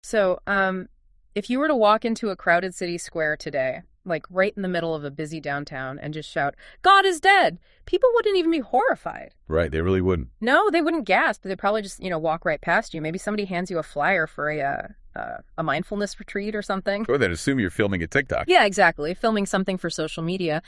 So, if you were to walk into a crowded city square today, like right in the middle of a busy downtown, and just shout, "God is dead," people wouldn't even be horrified. Right, they really wouldn't. No, they wouldn't gasp. They'd probably just, walk right past you. Maybe somebody hands you a flyer for a mindfulness retreat or something. Or they'd assume you're filming a TikTok. Yeah, exactly. Filming something for social media.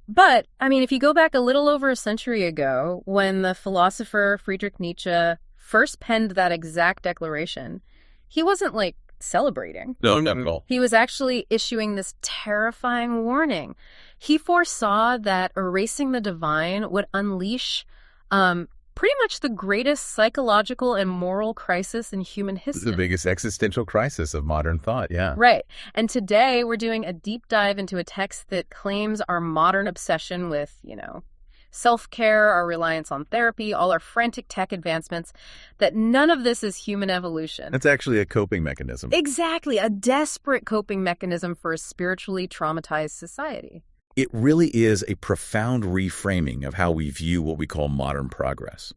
But, I mean, if you go back a little over a century ago, when the philosopher Friedrich Nietzsche first penned that exact declaration, he wasn't, celebrating. No, not at all. He was actually issuing this terrifying warning. He foresaw that erasing the divine would unleash pretty much the greatest psychological and moral crisis in human history. The biggest existential crisis of modern thought, yeah. Right. And today we're doing a deep dive into a text that claims our modern obsession with, self-care, our reliance on therapy, all our frantic tech advancements, that none of this is human evolution. That's actually a coping mechanism. Exactly. A desperate coping mechanism for a spiritually traumatized society. It really is a profound reframing of how we view what we call modern progress.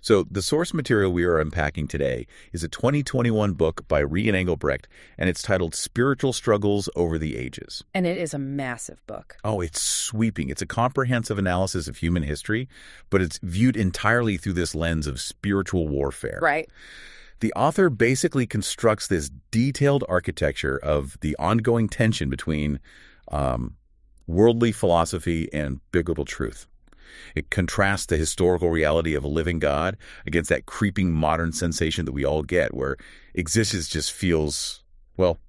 So the source material we are unpacking today is a 2021 book by Regan Engelbrecht, and it's titled Spiritual Struggles Over the Ages. And it is a massive book. Oh, it's sweeping. It's a comprehensive analysis of human history, but it's viewed entirely through this lens of spiritual warfare. Right. The author basically constructs this detailed architecture of the ongoing tension between worldly philosophy and biblical truth. It contrasts the historical reality of a living God against that creeping modern sensation that we all get, where existence just feels,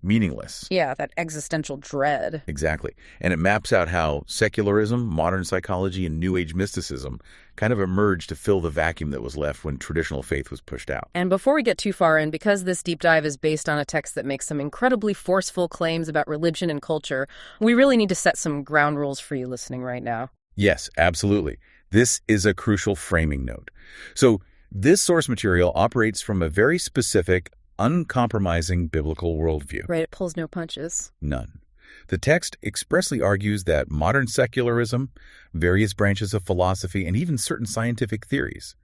meaningless. Yeah, that existential dread. Exactly. And it maps out how secularism, modern psychology, and New Age mysticism kind of emerged to fill the vacuum that was left when traditional faith was pushed out. And before we get too far in, because this deep dive is based on a text that makes some incredibly forceful claims about religion and culture, we really need to set some ground rules for you listening right now. Yes, absolutely. This is a crucial framing note. So this source material operates from a very specific, uncompromising biblical worldview. Right, it pulls no punches. None. The text expressly argues that modern secularism, various branches of philosophy, and even certain scientific theories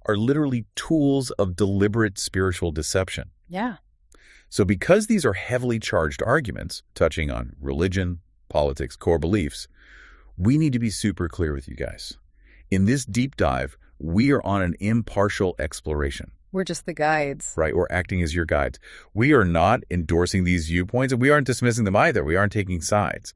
are literally tools of deliberate spiritual deception. Yeah. So because these are heavily charged arguments touching on religion, politics, core beliefs, we need to be super clear with you guys. In this deep dive, we are on an impartial exploration. We're just the guides. Right, we're acting as your guides. We are not endorsing these viewpoints, and we aren't dismissing them either. We aren't taking sides.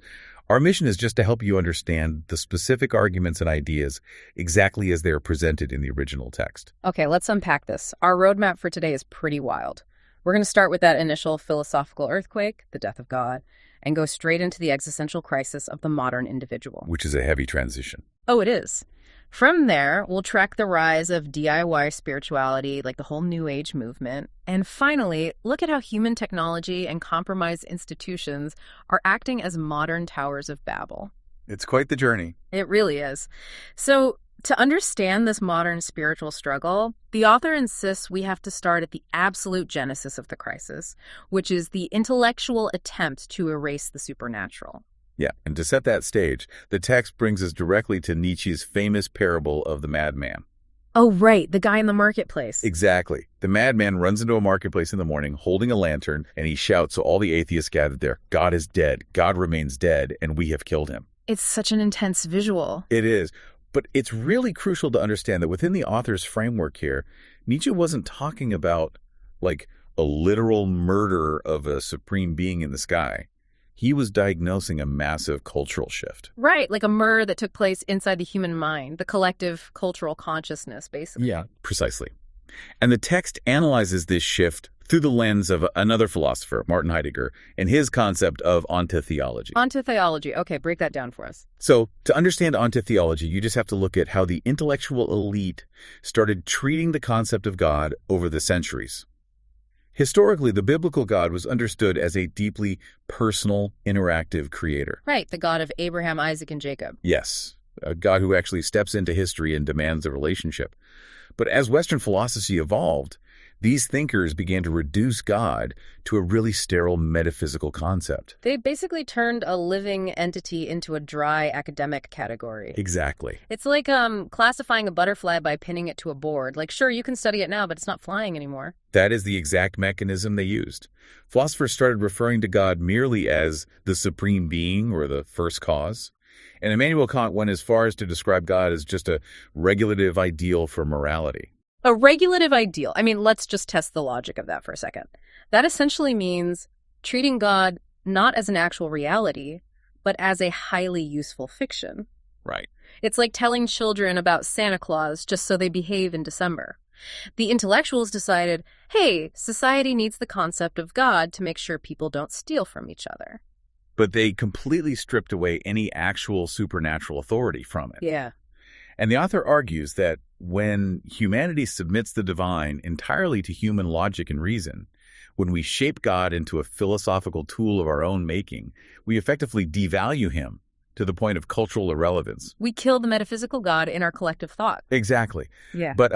Our mission is just to help you understand the specific arguments and ideas exactly as they are presented in the original text. Okay, let's unpack this. Our roadmap for today is pretty wild. We're going to start with that initial philosophical earthquake, the death of God, and go straight into the existential crisis of the modern individual. Which is a heavy transition. Oh, it is. From there, we'll track the rise of DIY spirituality, like the whole New Age movement. And finally, look at how human technology and compromised institutions are acting as modern Towers of Babel. It's quite the journey. It really is. So, to understand this modern spiritual struggle, the author insists we have to start at the absolute genesis of the crisis, which is the intellectual attempt to erase the supernatural. Yeah, and to set that stage, the text brings us directly to Nietzsche's famous parable of the madman. Oh, right, the guy in the marketplace. Exactly. The madman runs into a marketplace in the morning holding a lantern, and he shouts to all the atheists gathered there, "God is dead, God remains dead, and we have killed him." It's such an intense visual. It is. But it's really crucial to understand that within the author's framework here, Nietzsche wasn't talking about, a literal murder of a supreme being in the sky. He was diagnosing a massive cultural shift. Right, like a murder that took place inside the human mind, the collective cultural consciousness, basically. Yeah, precisely. And the text analyzes this shift through the lens of another philosopher, Martin Heidegger, and his concept of ontotheology. Ontotheology. Okay, break that down for us. So, to understand ontotheology, you just have to look at how the intellectual elite started treating the concept of God over the centuries. Historically, the biblical God was understood as a deeply personal, interactive creator. Right, the God of Abraham, Isaac, and Jacob. Yes, a God who actually steps into history and demands a relationship. But as Western philosophy evolved, These thinkers began to reduce God to a really sterile metaphysical concept. They basically turned a living entity into a dry academic category. Exactly. It's like classifying a butterfly by pinning it to a board. Like, sure, you can study it now, but it's not flying anymore. That is the exact mechanism they used. Philosophers started referring to God merely as the supreme being or the first cause. And Immanuel Kant went as far as to describe God as just a regulative ideal for morality. A regulative ideal. I mean, let's just test the logic of that for a second. That essentially means treating God not as an actual reality, but as a highly useful fiction. Right. It's like telling children about Santa Claus just so they behave in December. The intellectuals decided, hey, society needs the concept of God to make sure people don't steal from each other. But they completely stripped away any actual supernatural authority from it. Yeah. And the author argues that when humanity submits the divine entirely to human logic and reason, when we shape God into a philosophical tool of our own making, we effectively devalue him to the point of cultural irrelevance. We kill the metaphysical God in our collective thought. Exactly. Yeah. But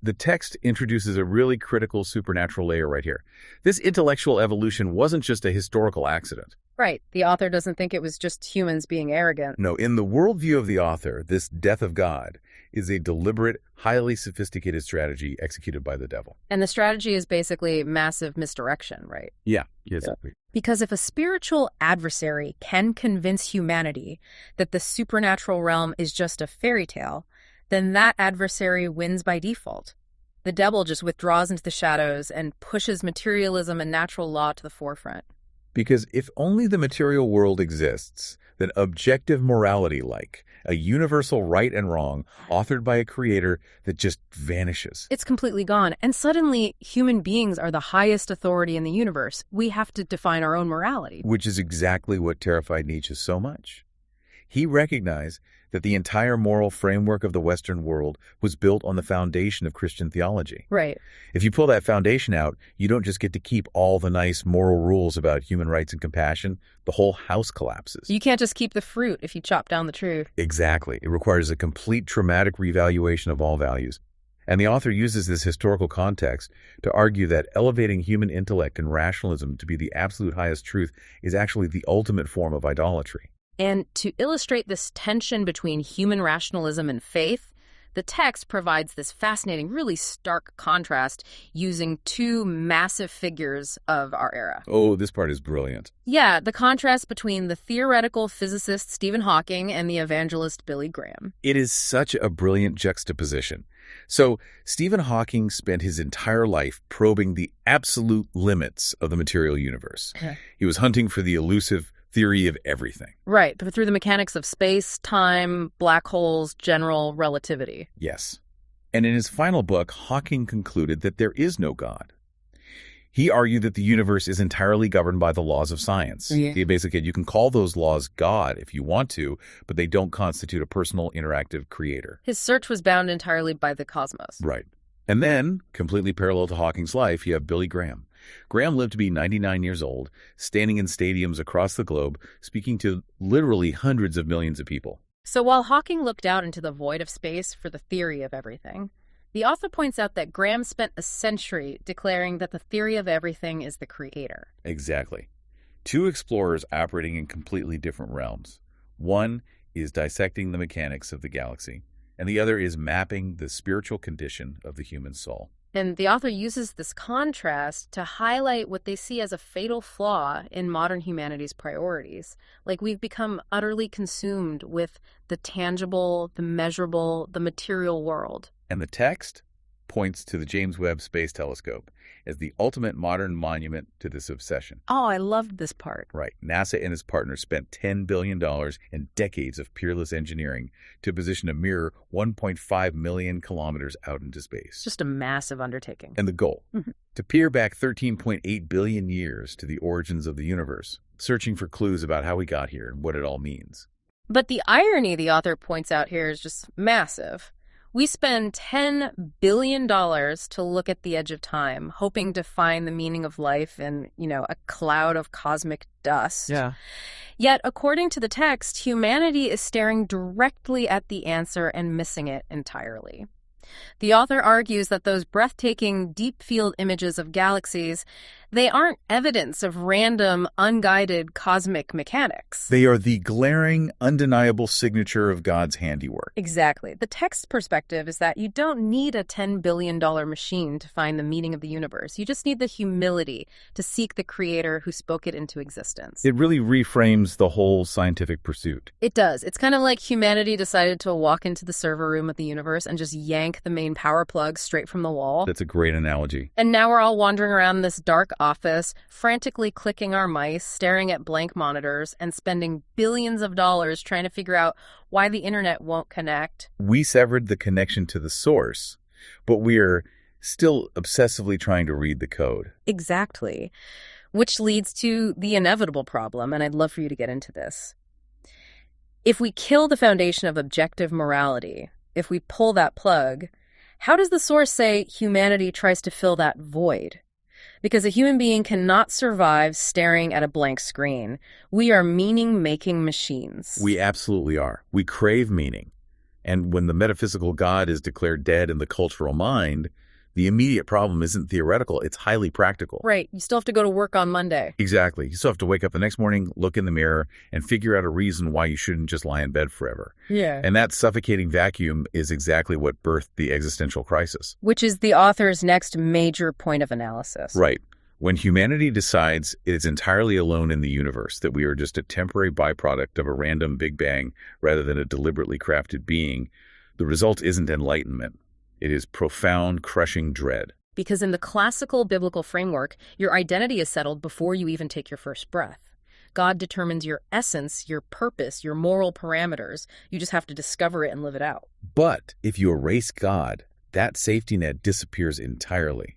the text introduces a really critical supernatural layer right here. This intellectual evolution wasn't just a historical accident. Right. The author doesn't think it was just humans being arrogant. No, in the worldview of the author, this death of God is a deliberate, highly sophisticated strategy executed by the devil. And the strategy is basically massive misdirection, right? Yeah, exactly. Because if a spiritual adversary can convince humanity that the supernatural realm is just a fairy tale, then that adversary wins by default. The devil just withdraws into the shadows and pushes materialism and natural law to the forefront. Because if only the material world exists, then objective morality, like a universal right and wrong authored by a creator, that just vanishes. It's completely gone. And suddenly, human beings are the highest authority in the universe. We have to define our own morality. Which is exactly what terrified Nietzsche so much. He recognized that the entire moral framework of the Western world was built on the foundation of Christian theology. Right. If you pull that foundation out, you don't just get to keep all the nice moral rules about human rights and compassion. The whole house collapses. You can't just keep the fruit if you chop down the tree. Exactly. It requires a complete traumatic revaluation of all values. And the author uses this historical context to argue that elevating human intellect and rationalism to be the absolute highest truth is actually the ultimate form of idolatry. And to illustrate this tension between human rationalism and faith, the text provides this fascinating, really stark contrast using two massive figures of our era. Oh, this part is brilliant. Yeah, the contrast between the theoretical physicist Stephen Hawking and the evangelist Billy Graham. It is such a brilliant juxtaposition. So, Stephen Hawking spent his entire life probing the absolute limits of the material universe. He was hunting for the elusive theory of everything. Right, but through the mechanics of space, time, black holes, general relativity. Yes. And in his final book, Hawking concluded that there is no God. He argued that the universe is entirely governed by the laws of science. Yeah. He basically said you can call those laws God if you want to, but they don't constitute a personal, interactive creator. His search was bound entirely by the cosmos. Right. And then, completely parallel to Hawking's life, you have Billy Graham. Graham lived to be 99 years old, standing in stadiums across the globe, speaking to literally hundreds of millions of people. So while Hawking looked out into the void of space for the theory of everything, the author points out that Graham spent a century declaring that the theory of everything is the creator. Exactly. Two explorers operating in completely different realms. One is dissecting the mechanics of the galaxy, and the other is mapping the spiritual condition of the human soul. And the author uses this contrast to highlight what they see as a fatal flaw in modern humanity's priorities. Like, we've become utterly consumed with the tangible, the measurable, the material world. And the text points to the James Webb Space Telescope as the ultimate modern monument to this obsession. Oh, I loved this part. Right. NASA and its partners spent $10 billion and decades of peerless engineering to position a mere 1.5 million kilometers out into space. Just a massive undertaking. And the goal? To peer back 13.8 billion years to the origins of the universe, searching for clues about how we got here and what it all means. But the irony the author points out here is just massive. We spend $10 billion to look at the edge of time, hoping to find the meaning of life in, a cloud of cosmic dust. Yeah. Yet, according to the text, humanity is staring directly at the answer and missing it entirely. The author argues that those breathtaking deep field images of galaxies, they aren't evidence of random, unguided cosmic mechanics. They are the glaring, undeniable signature of God's handiwork. Exactly. The text perspective is that you don't need a $10 billion machine to find the meaning of the universe. You just need the humility to seek the creator who spoke it into existence. It really reframes the whole scientific pursuit. It does. It's kind of like humanity decided to walk into the server room of the universe and just yank the main power plug straight from the wall. That's a great analogy. And now we're all wandering around this dark office, frantically clicking our mice, staring at blank monitors, and spending billions of dollars trying to figure out why the internet won't connect. We severed the connection to the source, but we're still obsessively trying to read the code. Exactly. Which leads to the inevitable problem, and I'd love for you to get into this. If we kill the foundation of objective morality, if we pull that plug, how does the source say humanity tries to fill that void? Because a human being cannot survive staring at a blank screen. We are meaning-making machines. We absolutely are. We crave meaning. And when the metaphysical God is declared dead in the cultural mind, the immediate problem isn't theoretical, it's highly practical. Right. You still have to go to work on Monday. Exactly. You still have to wake up the next morning, look in the mirror, and figure out a reason why you shouldn't just lie in bed forever. Yeah. And that suffocating vacuum is exactly what birthed the existential crisis. Which is the author's next major point of analysis. Right. When humanity decides it is entirely alone in the universe, that we are just a temporary byproduct of a random Big Bang rather than a deliberately crafted being, the result isn't enlightenment. It is profound, crushing dread. Because in the classical biblical framework, your identity is settled before you even take your first breath. God determines your essence, your purpose, your moral parameters. You just have to discover it and live it out. But if you erase God, that safety net disappears entirely.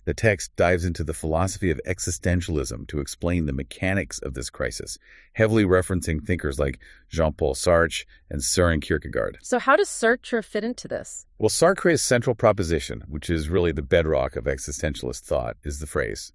The text dives into the philosophy of existentialism to explain the mechanics of this crisis, heavily referencing thinkers like Jean-Paul Sartre and Søren Kierkegaard. So how does Sartre fit into this? Well, Sartre's central proposition, which is really the bedrock of existentialist thought, is the phrase,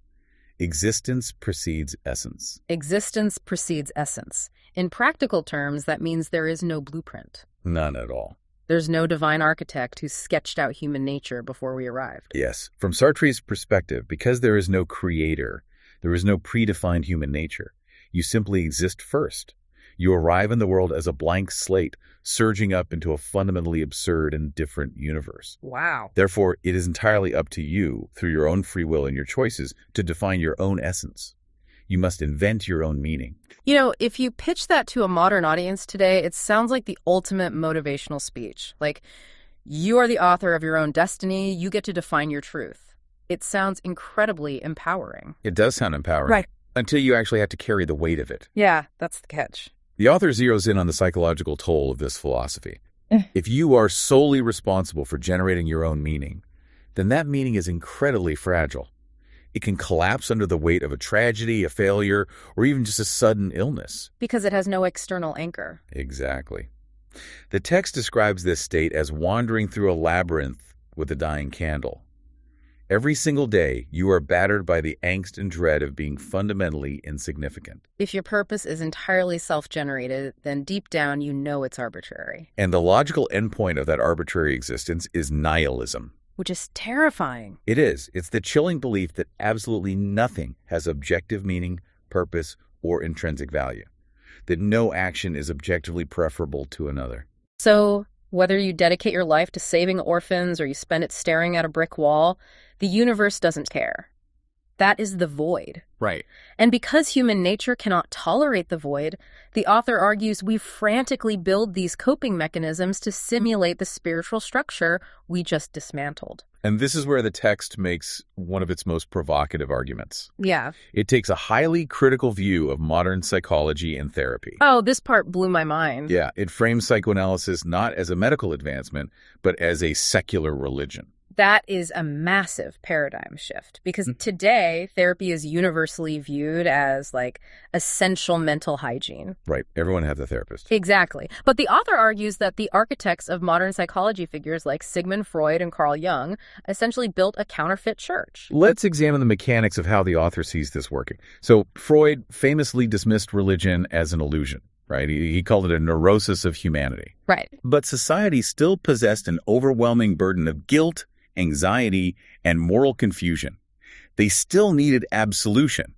existence precedes essence. Existence precedes essence. In practical terms, that means there is no blueprint. None at all. There's no divine architect who sketched out human nature before we arrived. Yes. From Sartre's perspective, because there is no creator, there is no predefined human nature. You simply exist first. You arrive in the world as a blank slate, surging up into a fundamentally absurd and different universe. Wow. Therefore, it is entirely up to you, through your own free will and your choices, to define your own essence. You must invent your own meaning. You know, if you pitch that to a modern audience today, it sounds like the ultimate motivational speech. Like, you are the author of your own destiny. You get to define your truth. It sounds incredibly empowering. It does sound empowering. Right. Until you actually have to carry the weight of it. Yeah, that's the catch. The author zeroes in on the psychological toll of this philosophy. If you are solely responsible for generating your own meaning, then that meaning is incredibly fragile. It can collapse under the weight of a tragedy, a failure, or even just a sudden illness. Because it has no external anchor. Exactly. The text describes this state as wandering through a labyrinth with a dying candle. Every single day, you are battered by the angst and dread of being fundamentally insignificant. If your purpose is entirely self-generated, then deep down you know it's arbitrary. And the logical endpoint of that arbitrary existence is nihilism. Which is terrifying. It is. It's the chilling belief that absolutely nothing has objective meaning, purpose, or intrinsic value. That no action is objectively preferable to another. So, whether you dedicate your life to saving orphans or you spend it staring at a brick wall, the universe doesn't care. That is the void. Right. And because human nature cannot tolerate the void, the author argues we frantically build these coping mechanisms to simulate the spiritual structure we just dismantled. And this is where the text makes one of its most provocative arguments. Yeah. It takes a highly critical view of modern psychology and therapy. Oh, this part blew my mind. Yeah, it frames psychoanalysis not as a medical advancement, but as a secular religion. That is a massive paradigm shift because today therapy is universally viewed as like essential mental hygiene. Right. Everyone has a therapist. Exactly. But the author argues that the architects of modern psychology figures like Sigmund Freud and Carl Jung essentially built a counterfeit church. Let's examine the mechanics of how the author sees this working. So Freud famously dismissed religion as an illusion. right? He called it a neurosis of humanity. Right. But society still possessed an overwhelming burden of guilt, anxiety, and moral confusion. They still needed absolution.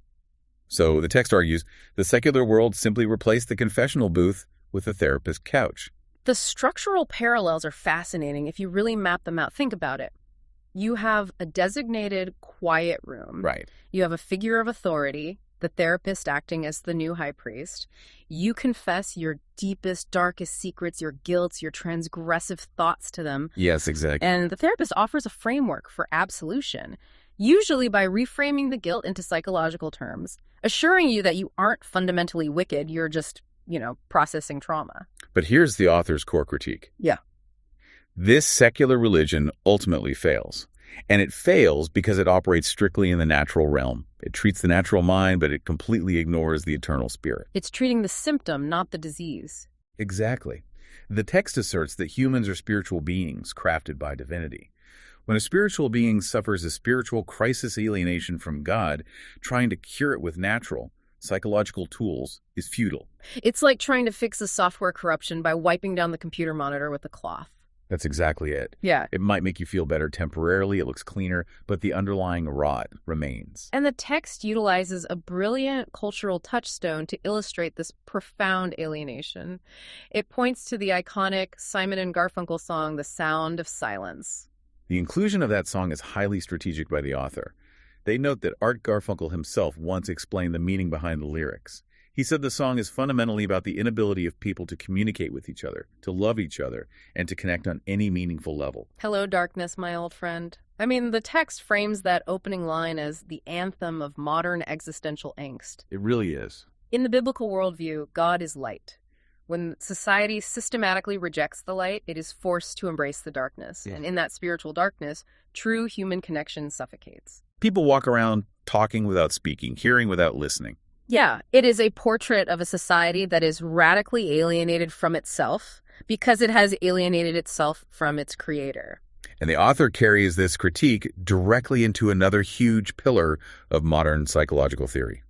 So the text argues the secular world simply replaced the confessional booth with a therapist's couch. The structural parallels are fascinating if you really map them out. Think about it. You have a designated quiet room. Right. You have a figure of authority, the therapist acting as the new high priest. You confess your deepest, darkest secrets, your guilt, your transgressive thoughts to them. Yes, exactly. And the therapist offers a framework for absolution, usually by reframing the guilt into psychological terms, assuring you that you aren't fundamentally wicked, you're just, processing trauma. But here's the author's core critique. Yeah. This secular religion ultimately fails. And it fails because it operates strictly in the natural realm. It treats the natural mind, but it completely ignores the eternal spirit. It's treating the symptom, not the disease. Exactly. The text asserts that humans are spiritual beings crafted by divinity. When a spiritual being suffers a spiritual crisis alienation from God, trying to cure it with natural, psychological tools is futile. It's like trying to fix a software corruption by wiping down the computer monitor with a cloth. That's exactly it. Yeah. It might make you feel better temporarily, it looks cleaner, but the underlying rot remains. And the text utilizes a brilliant cultural touchstone to illustrate this profound alienation. It points to the iconic Simon and Garfunkel song, The Sound of Silence. The inclusion of that song is highly strategic by the author. They note that Art Garfunkel himself once explained the meaning behind the lyrics. He said the song is fundamentally about the inability of people to communicate with each other, to love each other, and to connect on any meaningful level. Hello, darkness, my old friend. I mean, the text frames that opening line as the anthem of modern existential angst. It really is. In the biblical worldview, God is light. When society systematically rejects the light, it is forced to embrace the darkness. Yeah. And in that spiritual darkness, true human connection suffocates. People walk around talking without speaking, hearing without listening. Yeah, it is a portrait of a society that is radically alienated from itself because it has alienated itself from its creator. And the author carries this critique directly into another huge pillar of modern psychological theory.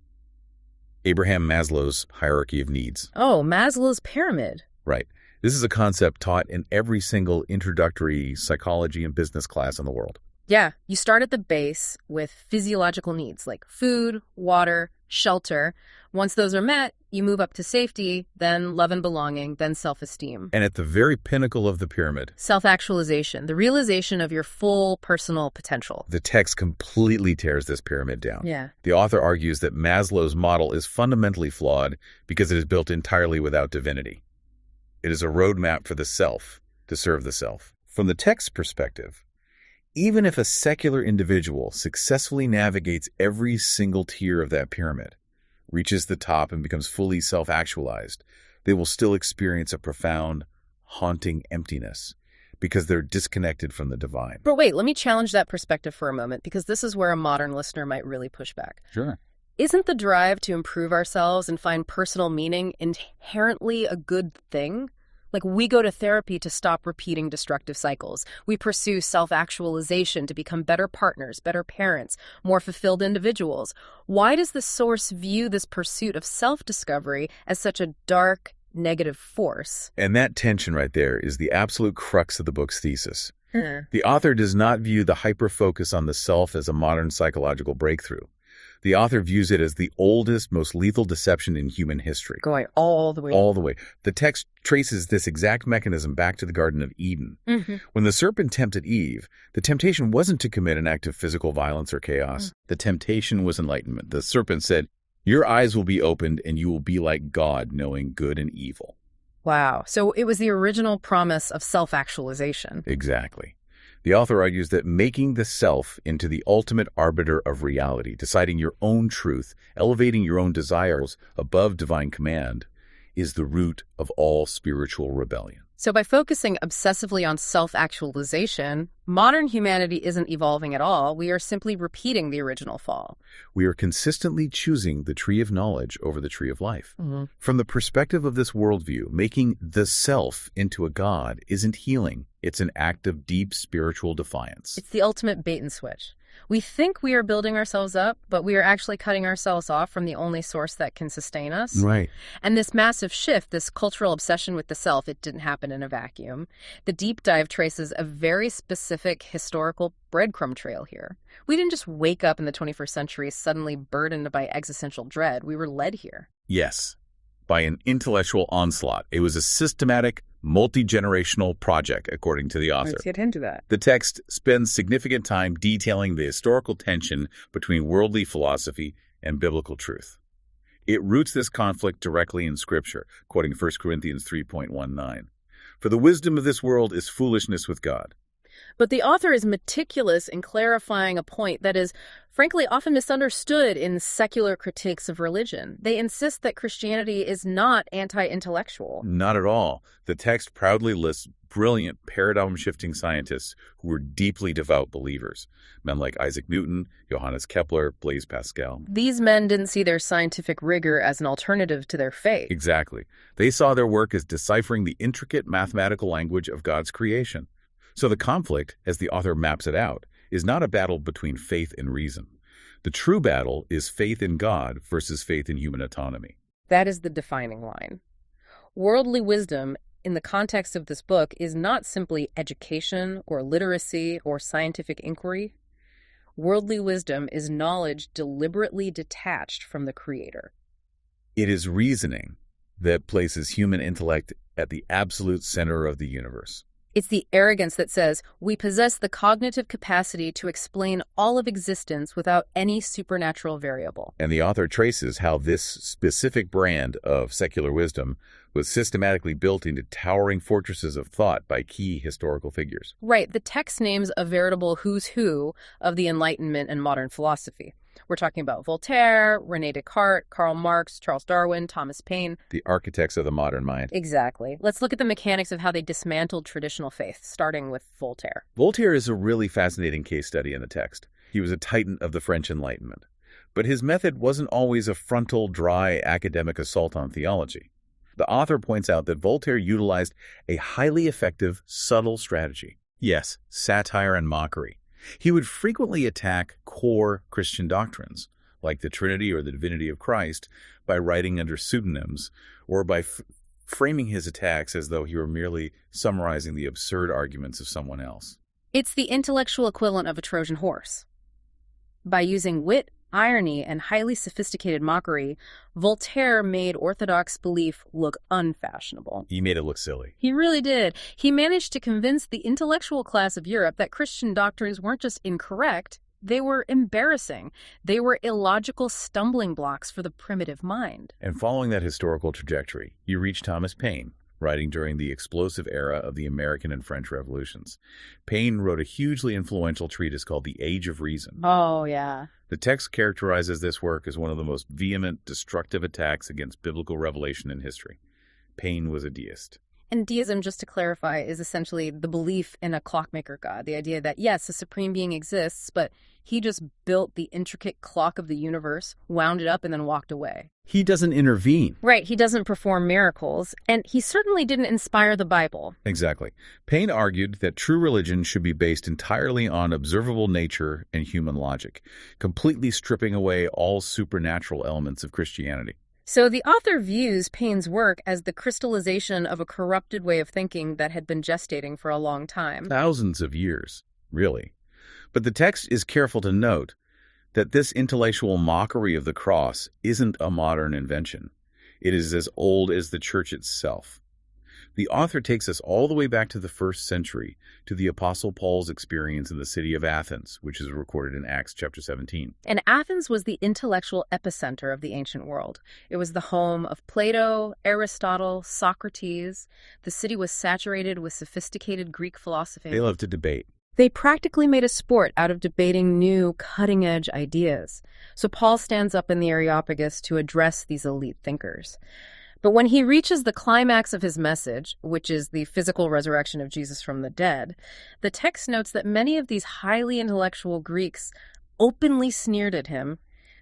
Abraham Maslow's hierarchy of needs. Oh, Maslow's pyramid. Right. This is a concept taught in every single introductory psychology and business class in the world. Yeah, you start at the base with physiological needs like food, water, shelter. Once those are met, you move up to safety, then love and belonging, then self-esteem. And at the very pinnacle of the pyramid, Self-actualization, the realization of your full personal potential. the text completely tears this pyramid down. Yeah. The author argues that Maslow's model is fundamentally flawed because it is built entirely without divinity. It is a roadmap for the self to serve the self. From the text's perspective, even if a secular individual successfully navigates every single tier of that pyramid, reaches the top and becomes fully self-actualized, they will still experience a profound, haunting emptiness because they're disconnected from the divine. But wait, let me challenge that perspective for a moment because this is where a modern listener might really push back. Sure. Isn't the drive to improve ourselves and find personal meaning inherently a good thing? Like, we go to therapy to stop repeating destructive cycles. We pursue self-actualization to become better partners, better parents, more fulfilled individuals. Why does the source view this pursuit of self-discovery as such a dark, negative force? And that tension right there is the absolute crux of the book's thesis. The author does not view the hyper-focus on the self as a modern psychological breakthrough. The author views it as the oldest, most lethal deception in human history. Going all the way. All the way. The text traces this exact mechanism back to the Garden of Eden. When the serpent tempted Eve, the temptation wasn't to commit an act of physical violence or chaos. The temptation was enlightenment. The serpent said, "Your eyes will be opened and you will be like God, knowing good and evil." Wow. So it was the original promise of self-actualization. Exactly. The author argues that making the self into the ultimate arbiter of reality, deciding your own truth, elevating your own desires above divine command, is the root of all spiritual rebellion. So by focusing obsessively on self-actualization, modern humanity isn't evolving at all. We are simply repeating the original fall. We are consistently choosing the tree of knowledge over the tree of life. From the perspective of this worldview, making the self into a god isn't healing. It's an act of deep spiritual defiance. It's the ultimate bait and switch. We think we are building ourselves up, but we are actually cutting ourselves off from the only source that can sustain us. Right. And this massive shift, this cultural obsession with the self, it didn't happen in a vacuum. The deep dive traces a very specific historical breadcrumb trail here. We didn't just wake up in the 21st century suddenly burdened by existential dread. We were led here. Yes. By an intellectual onslaught. It was a systematic, multi-generational project, according to the author. Let's get into that. The text spends significant time detailing the historical tension between worldly philosophy and biblical truth. It roots this conflict directly in Scripture, quoting 1 Corinthians 3:19. For the wisdom of this world is foolishness with God. But the author is meticulous in clarifying a point that is, frankly, often misunderstood in secular critiques of religion. They insist that Christianity is not anti-intellectual. Not at all. The text proudly lists brilliant paradigm-shifting scientists who were deeply devout believers. Men like Isaac Newton, Johannes Kepler, Blaise Pascal. These men didn't see their scientific rigor as an alternative to their faith. Exactly. They saw their work as deciphering the intricate mathematical language of God's creation. So the conflict, as the author maps it out, is not a battle between faith and reason. The true battle is faith in God versus faith in human autonomy. That is the defining line. Worldly wisdom, in the context of this book, is not simply education or literacy or scientific inquiry. Worldly wisdom is knowledge deliberately detached from the Creator. It is reasoning that places human intellect at the absolute center of the universe. It's the arrogance that says we possess the cognitive capacity to explain all of existence without any supernatural variable. And the author traces how this specific brand of secular wisdom was systematically built into towering fortresses of thought by key historical figures. Right. The text names a veritable who's who of the Enlightenment and modern philosophy. We're talking about Voltaire, René Descartes, Karl Marx, Charles Darwin, Thomas Paine. The architects of the modern mind. Exactly. Let's look at the mechanics of how they dismantled traditional faith, starting with Voltaire. Voltaire is a really fascinating case study in the text. He was a titan of the French Enlightenment. But his method wasn't always a frontal, dry, academic assault on theology. The author points out that Voltaire utilized a highly effective, subtle strategy. Yes, satire and mockery. He would frequently attack core Christian doctrines, like the Trinity or the divinity of Christ, by writing under pseudonyms or by framing his attacks as though he were merely summarizing the absurd arguments of someone else. It's the intellectual equivalent of a Trojan horse. By using wit, irony, and highly sophisticated mockery, Voltaire made orthodox belief look unfashionable. He made it look silly. He really did. He managed to convince the intellectual class of Europe that Christian doctrines weren't just incorrect, they were embarrassing. They were illogical stumbling blocks for the primitive mind. And following that historical trajectory, you reach Thomas Paine, writing during the explosive era of the American and French revolutions. Paine wrote a hugely influential treatise called The Age of Reason. Oh, yeah. The text characterizes this work as one of the most vehement, destructive attacks against biblical revelation in history. Paine was a deist. And deism, just to clarify, is essentially the belief in a clockmaker god. The idea that, yes, a supreme being exists, but he just built the intricate clock of the universe, wound it up, and then walked away. He doesn't intervene. Right, he doesn't perform miracles, and he certainly didn't inspire the Bible. Exactly. Paine argued that true religion should be based entirely on observable nature and human logic, completely stripping away all supernatural elements of Christianity. So the author views Paine's work as the crystallization of a corrupted way of thinking that had been gestating for a long time. Thousands of years, really. But the text is careful to note that this intellectual mockery of the cross isn't a modern invention. It is as old as the church itself. The author takes us all the way back to the 1st century, to the Apostle Paul's experience in the city of Athens, which is recorded in Acts chapter 17. And Athens was the intellectual epicenter of the ancient world. It was the home of Plato, Aristotle, Socrates. The city was saturated with sophisticated Greek philosophy. They loved to debate. They practically made a sport out of debating new, cutting-edge ideas. So Paul stands up in the Areopagus to address these elite thinkers. But when he reaches the climax of his message, which is the physical resurrection of Jesus from the dead, the text notes that many of these highly intellectual Greeks openly sneered at him.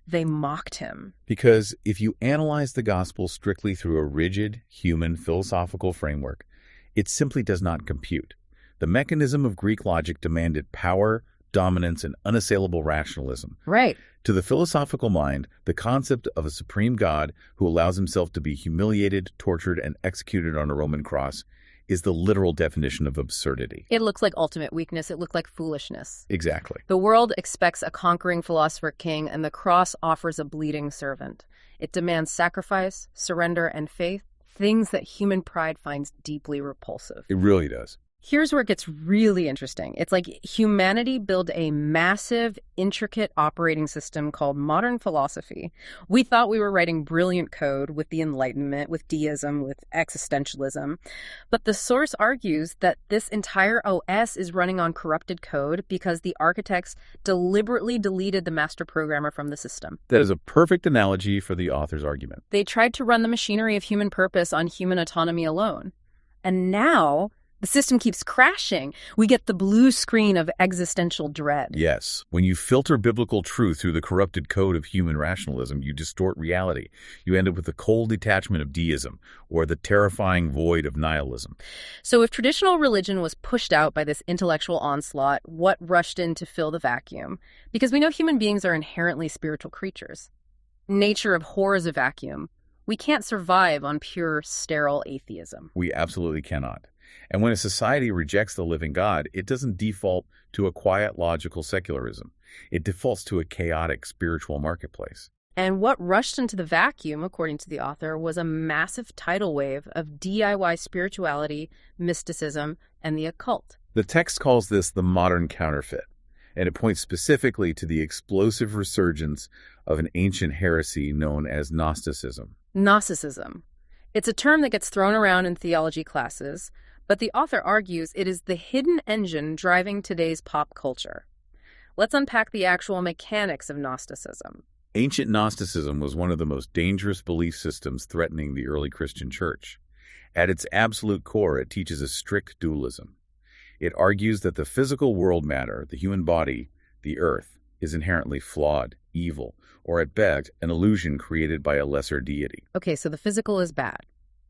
They mocked him. Because if you analyze the gospel strictly through a rigid, human, philosophical framework, it simply does not compute. The mechanism of Greek logic demanded power, dominance, and unassailable rationalism. Right. To the philosophical mind, the concept of a supreme God who allows himself to be humiliated, tortured, and executed on a Roman cross is the literal definition of absurdity. It looks like ultimate weakness. It looked like foolishness. Exactly. The world expects a conquering philosopher king, and the cross offers a bleeding servant. It demands sacrifice, surrender, and faith, things that human pride finds deeply repulsive. It really does. Here's where it gets really interesting. It's like humanity built a massive, intricate operating system called modern philosophy. We thought we were writing brilliant code with the Enlightenment, with deism, with existentialism. But the source argues that this entire OS is running on corrupted code because the architects deliberately deleted the master programmer from the system. That is a perfect analogy for the author's argument. They tried to run the machinery of human purpose on human autonomy alone. And now the system keeps crashing. We get the blue screen of existential dread. Yes. When you filter biblical truth through the corrupted code of human rationalism, you distort reality. You end up with the cold detachment of deism or the terrifying void of nihilism. So if traditional religion was pushed out by this intellectual onslaught, what rushed in to fill the vacuum? Because we know human beings are inherently spiritual creatures. Nature abhors a vacuum. We can't survive on pure, sterile atheism. We absolutely cannot. And when a society rejects the living God, it doesn't default to a quiet, logical secularism. It defaults to a chaotic spiritual marketplace. And what rushed into the vacuum, according to the author, was a massive tidal wave of DIY spirituality, mysticism, and the occult. The text calls this the modern counterfeit, and it points specifically to the explosive resurgence of an ancient heresy known as Gnosticism. Gnosticism. It's a term that gets thrown around in theology classes, but the author argues it is the hidden engine driving today's pop culture. Let's unpack the actual mechanics of Gnosticism. Ancient Gnosticism was one of the most dangerous belief systems threatening the early Christian church. At its absolute core, it teaches a strict dualism. It argues that the physical world matter, the human body, the earth, is inherently flawed, evil, or at best, an illusion created by a lesser deity. Okay, so the physical is bad.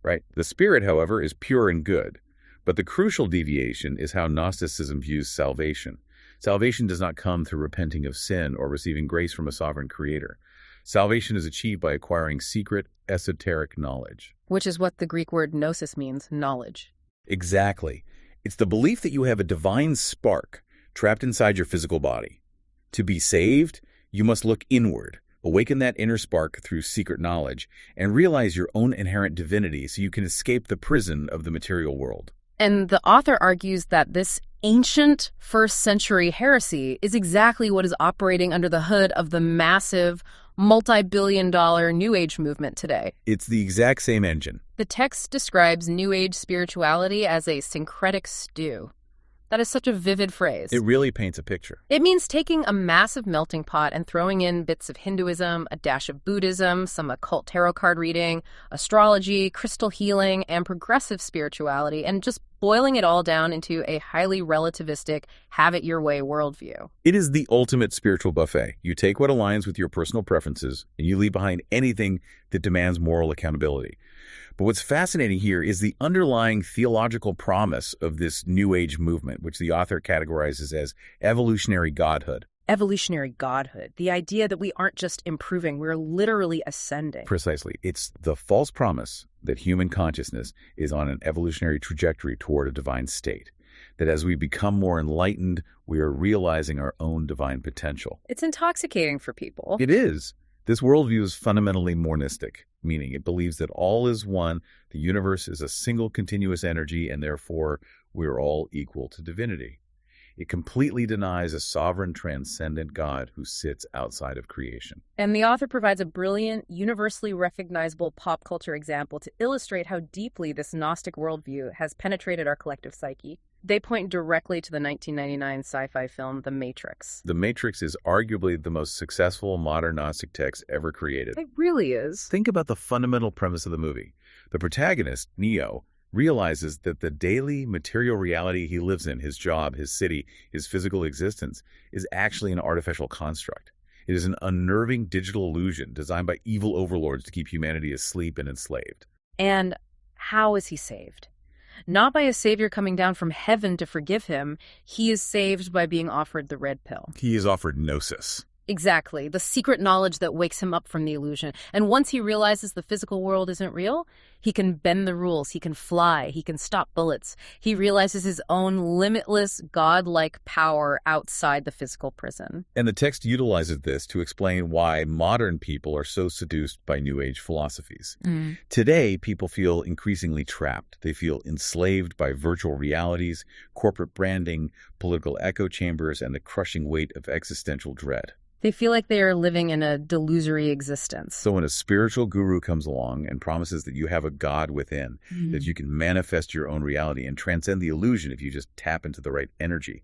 Right. The spirit, however, is pure and good. But the crucial deviation is how Gnosticism views salvation. Salvation does not come through repenting of sin or receiving grace from a sovereign creator. Salvation is achieved by acquiring secret, esoteric knowledge. Which is what the Greek word gnosis means, knowledge. Exactly. It's the belief that you have a divine spark trapped inside your physical body. To be saved, you must look inward, awaken that inner spark through secret knowledge, and realize your own inherent divinity so you can escape the prison of the material world. And the author argues that this ancient first-century heresy is exactly what is operating under the hood of the massive, multi-billion-dollar New Age movement today. It's the exact same engine. The text describes New Age spirituality as a syncretic stew. That is such a vivid phrase. It really paints a picture. It means taking a massive melting pot and throwing in bits of Hinduism, a dash of Buddhism, some occult tarot card reading, astrology, crystal healing, and progressive spirituality, and just boiling it all down into a highly relativistic, have-it-your-way worldview. It is the ultimate spiritual buffet. You take what aligns with your personal preferences, and you leave behind anything that demands moral accountability. But what's fascinating here is the underlying theological promise of this New Age movement, which the author categorizes as evolutionary godhood. Evolutionary godhood, the idea that we aren't just improving, we're literally ascending. Precisely. It's the false promise that human consciousness is on an evolutionary trajectory toward a divine state. That as we become more enlightened, we are realizing our own divine potential. It's intoxicating for people. It is. This worldview is fundamentally monistic, meaning it believes that all is one, the universe is a single continuous energy, and therefore we're all equal to divinity. It completely denies a sovereign, transcendent God who sits outside of creation. And the author provides a brilliant, universally recognizable pop culture example to illustrate how deeply this Gnostic worldview has penetrated our collective psyche. They point directly to the 1999 sci-fi film The Matrix. The Matrix is arguably the most successful modern Gnostic text ever created. It really is. Think about the fundamental premise of the movie. The protagonist, Neo, realizes that the daily material reality he lives in, his job, his city, his physical existence, is actually an artificial construct. It is an unnerving digital illusion designed by evil overlords to keep humanity asleep and enslaved. And how is he saved? Not by a savior coming down from heaven to forgive him. He is saved by being offered the red pill. He is offered gnosis. Exactly, the secret knowledge that wakes him up from the illusion. And once he realizes the physical world isn't real, he can bend the rules, he can fly, he can stop bullets. He realizes his own limitless, godlike power outside the physical prison. And the text utilizes this to explain why modern people are so seduced by New Age philosophies. Today, people feel increasingly trapped. They feel enslaved by virtual realities, corporate branding, political echo chambers, and the crushing weight of existential dread. They feel like they are living in a delusory existence. So when a spiritual guru comes along and promises that you have a God within, that you can manifest your own reality and transcend the illusion if you just tap into the right energy,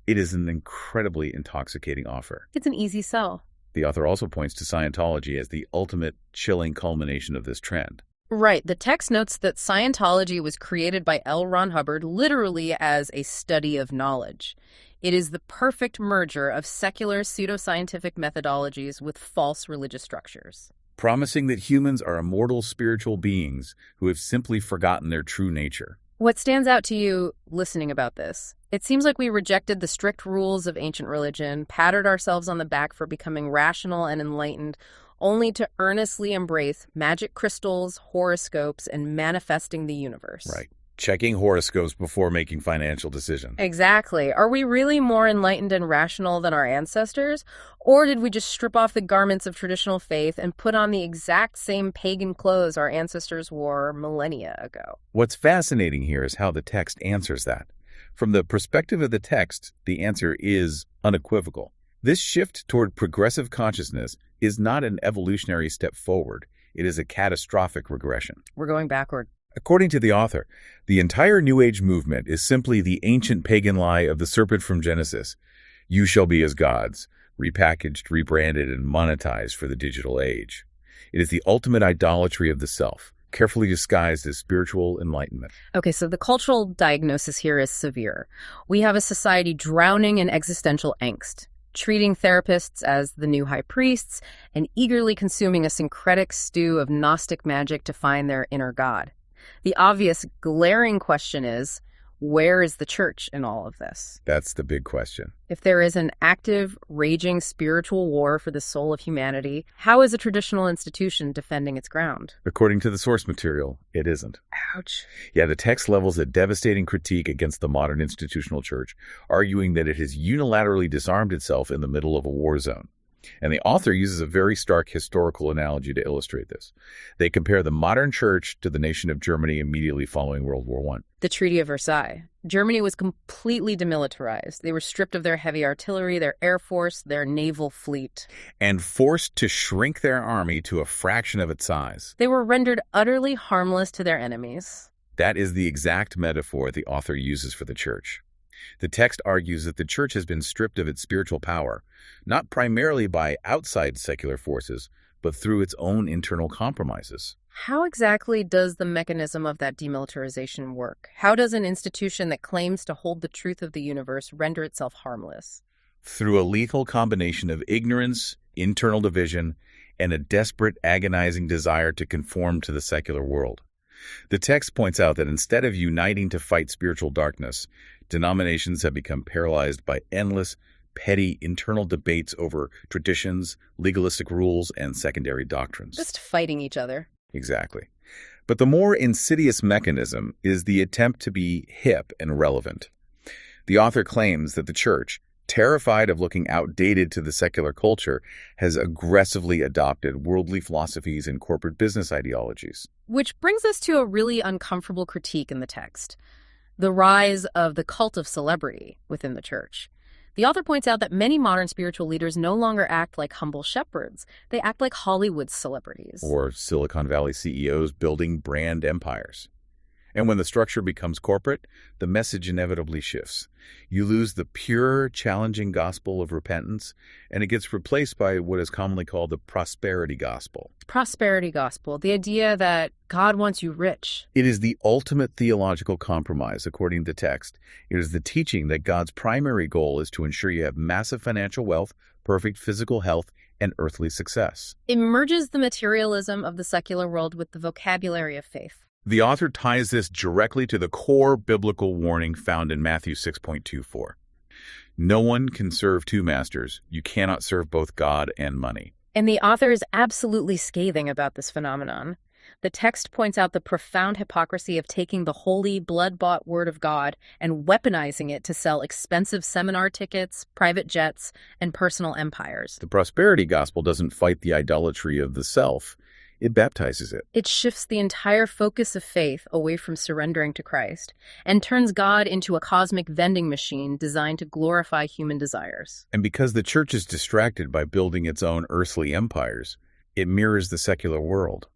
it is an incredibly intoxicating offer. It's an easy sell. The author also points to Scientology as the ultimate chilling culmination of this trend. Right. The text notes that Scientology was created by L. Ron Hubbard literally as a study of knowledge. It is the perfect merger of secular pseudoscientific methodologies with false religious structures. Promising that humans are immortal spiritual beings who have simply forgotten their true nature. What stands out to you listening about this? It seems like we rejected the strict rules of ancient religion, patted ourselves on the back for becoming rational and enlightened, only to earnestly embrace magic crystals, horoscopes, and manifesting the universe. Right. Checking horoscopes before making financial decisions. Exactly. Are we really more enlightened and rational than our ancestors? Or did we just strip off the garments of traditional faith and put on the exact same pagan clothes our ancestors wore millennia ago? What's fascinating here is how the text answers that. From the perspective of the text, the answer is unequivocal. This shift toward progressive consciousness is not an evolutionary step forward. It is a catastrophic regression. We're going backward. According to the author, the entire New Age movement is simply the ancient pagan lie of the serpent from Genesis. You shall be as gods, repackaged, rebranded, and monetized for the digital age. It is the ultimate idolatry of the self, carefully disguised as spiritual enlightenment. Okay, so the cultural diagnosis here is severe. We have a society drowning in existential angst, treating therapists as the new high priests, and eagerly consuming a syncretic stew of Gnostic magic to find their inner god. The obvious, glaring question is, where is the church in all of this? That's the big question. If there is an active, raging spiritual war for the soul of humanity, how is a traditional institution defending its ground? According to the source material, it isn't. Ouch. Yeah, the text levels a devastating critique against the modern institutional church, arguing that it has unilaterally disarmed itself in the middle of a war zone. And the author uses a very stark historical analogy to illustrate this. They compare the modern church to the nation of Germany immediately following World War I. The Treaty of Versailles. Germany was completely demilitarized. They were stripped of their heavy artillery, their air force, their naval fleet. And forced to shrink their army to a fraction of its size. They were rendered utterly harmless to their enemies. That is the exact metaphor the author uses for the church. The text argues that the church has been stripped of its spiritual power, not primarily by outside secular forces, but through its own internal compromises. How exactly does the mechanism of that demilitarization work? How does an institution that claims to hold the truth of the universe render itself harmless? Through a lethal combination of ignorance, internal division, and a desperate, agonizing desire to conform to the secular world. The text points out that instead of uniting to fight spiritual darkness, denominations have become paralyzed by endless, petty internal debates over traditions, legalistic rules, and secondary doctrines. Just fighting each other. Exactly. But the more insidious mechanism is the attempt to be hip and relevant. The author claims that the church, terrified of looking outdated to the secular culture, has aggressively adopted worldly philosophies and corporate business ideologies. Which brings us to a really uncomfortable critique in the text. The rise of the cult of celebrity within the church. The author points out that many modern spiritual leaders no longer act like humble shepherds. They act like Hollywood celebrities. Or Silicon Valley CEOs building brand empires. And when the structure becomes corporate, the message inevitably shifts. You lose the pure, challenging gospel of repentance, and it gets replaced by what is commonly called the prosperity gospel. Prosperity gospel, the idea that God wants you rich. It is the ultimate theological compromise, according to the text. It is the teaching that God's primary goal is to ensure you have massive financial wealth, perfect physical health, and earthly success. It merges the materialism of the secular world with the vocabulary of faith. The author ties this directly to the core biblical warning found in Matthew 6.24. No one can serve two masters. You cannot serve both God and money. And the author is absolutely scathing about this phenomenon. The text points out the profound hypocrisy of taking the holy, blood-bought word of God and weaponizing it to sell expensive seminar tickets, private jets, and personal empires. The prosperity gospel doesn't fight the idolatry of the self. It baptizes it. It shifts the entire focus of faith away from surrendering to Christ and turns God into a cosmic vending machine designed to glorify human desires. And because the church is distracted by building its own earthly empires, it mirrors the secular world.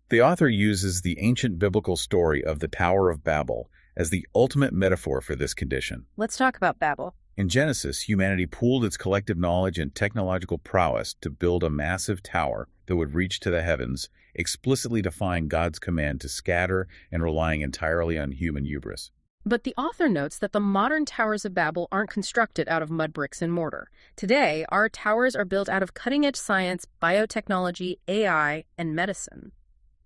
The author uses the ancient biblical story of the Tower of Babel as the ultimate metaphor for this condition. Let's talk about Babel. In Genesis, humanity pooled its collective knowledge and technological prowess to build a massive tower that would reach to the heavens, explicitly defying God's command to scatter and relying entirely on human hubris. But the author notes that the modern towers of Babel aren't constructed out of mud bricks and mortar. Today, our towers are built out of cutting-edge science, biotechnology, AI, and medicine.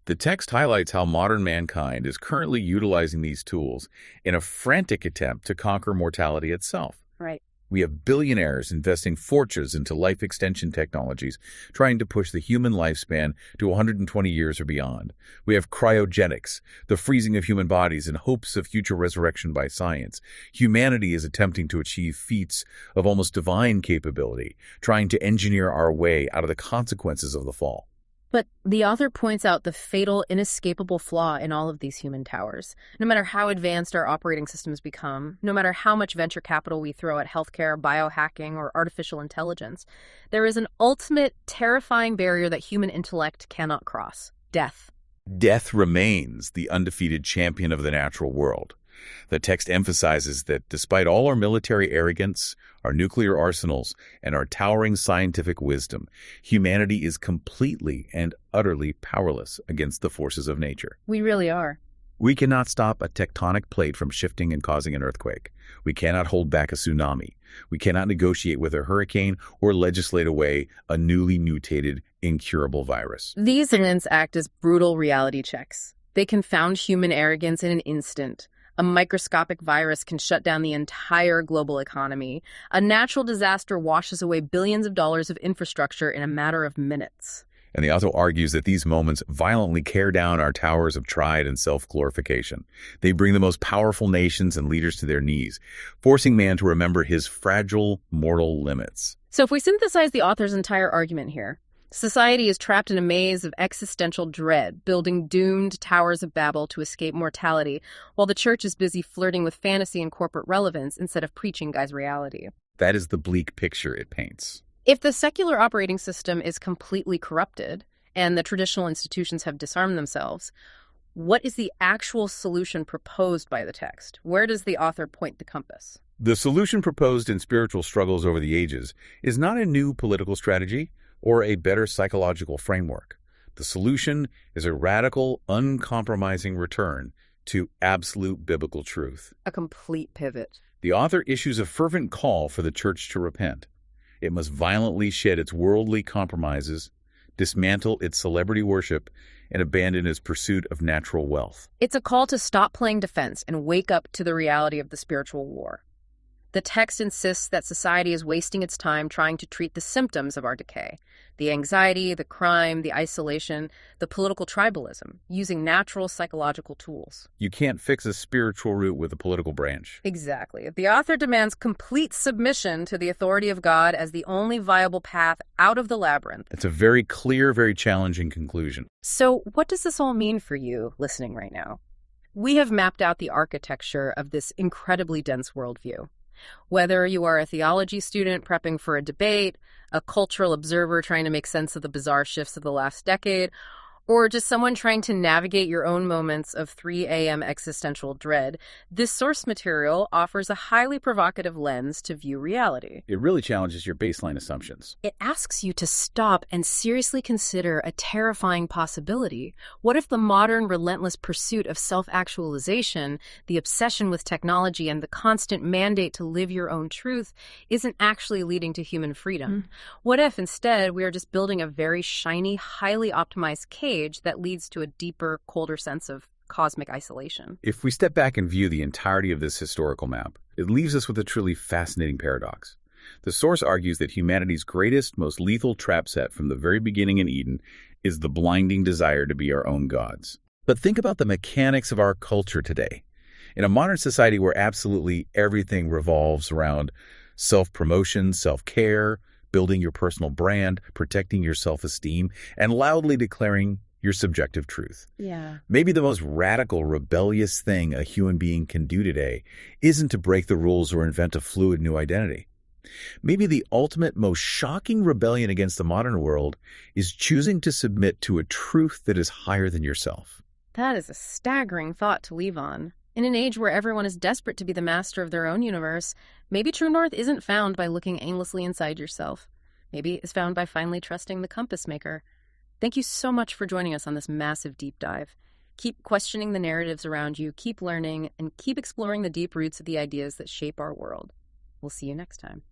The text highlights how modern mankind is currently utilizing these tools in a frantic attempt to conquer mortality itself. Right. We have billionaires investing fortunes into life extension technologies, trying to push the human lifespan to 120 years or beyond. We have cryogenics, the freezing of human bodies in hopes of future resurrection by science. Humanity is attempting to achieve feats of almost divine capability, trying to engineer our way out of the consequences of the fall. But the author points out the fatal, inescapable flaw in all of these human towers. No matter how advanced our operating systems become, no matter how much venture capital we throw at healthcare, biohacking, or artificial intelligence, there is an ultimate, terrifying barrier that human intellect cannot cross: death. Death remains the undefeated champion of the natural world. The text emphasizes that despite all our military arrogance, our nuclear arsenals, and our towering scientific wisdom, humanity is completely and utterly powerless against the forces of nature. We really are. We cannot stop a tectonic plate from shifting and causing an earthquake. We cannot hold back a tsunami. We cannot negotiate with a hurricane or legislate away a newly mutated, incurable virus. These events act as brutal reality checks. They confound human arrogance in an instant. A microscopic virus can shut down the entire global economy. A natural disaster washes away billions of dollars of infrastructure in a matter of minutes. And the author argues that these moments violently tear down our towers of pride and self-glorification. They bring the most powerful nations and leaders to their knees, forcing man to remember his fragile, mortal limits. So if we synthesize the author's entire argument here, society is trapped in a maze of existential dread, building doomed towers of Babel to escape mortality, while the church is busy flirting with fantasy and corporate relevance instead of preaching God's reality. That is the bleak picture it paints. If the secular operating system is completely corrupted and the traditional institutions have disarmed themselves, what is the actual solution proposed by the text? Where does the author point the compass? The solution proposed in Spiritual Struggles Over the Ages is not a new political strategy or a better psychological framework. The solution is a radical, uncompromising return to absolute biblical truth. A complete pivot. The author issues a fervent call for the church to repent. It must violently shed its worldly compromises, dismantle its celebrity worship, and abandon its pursuit of natural wealth. It's a call to stop playing defense and wake up to the reality of the spiritual war. The text insists that society is wasting its time trying to treat the symptoms of our decay: the anxiety, the crime, the isolation, the political tribalism, using natural psychological tools. You can't fix a spiritual root with a political branch. Exactly. The author demands complete submission to the authority of God as the only viable path out of the labyrinth. It's a very clear, very challenging conclusion. So what does this all mean for you listening right now? We have mapped out the architecture of this incredibly dense worldview. Whether you are a theology student prepping for a debate, a cultural observer trying to make sense of the bizarre shifts of the last decade, or just someone trying to navigate your own moments of 3 a.m. existential dread, this source material offers a highly provocative lens to view reality. It really challenges your baseline assumptions. It asks you to stop and seriously consider a terrifying possibility. What if the modern relentless pursuit of self-actualization, the obsession with technology, and the constant mandate to live your own truth isn't actually leading to human freedom? What if instead we are just building a very shiny, highly optimized cage that leads to a deeper, colder sense of cosmic isolation. If we step back and view the entirety of this historical map, it leaves us with a truly fascinating paradox. The source argues that humanity's greatest, most lethal trap set from the very beginning in Eden is the blinding desire to be our own gods. But think about the mechanics of our culture today. In a modern society where absolutely everything revolves around self-promotion, self-care, building your personal brand, protecting your self-esteem, and loudly declaring your subjective truth. Yeah. Maybe the most radical, rebellious thing a human being can do today isn't to break the rules or invent a fluid new identity. Maybe the ultimate, most shocking rebellion against the modern world is choosing to submit to a truth that is higher than yourself. That is a staggering thought to leave on. In an age where everyone is desperate to be the master of their own universe, maybe true north isn't found by looking aimlessly inside yourself. Maybe it's found by finally trusting the compass maker. Thank you so much for joining us on this massive deep dive. Keep questioning the narratives around you, keep learning, and keep exploring the deep roots of the ideas that shape our world. We'll see you next time.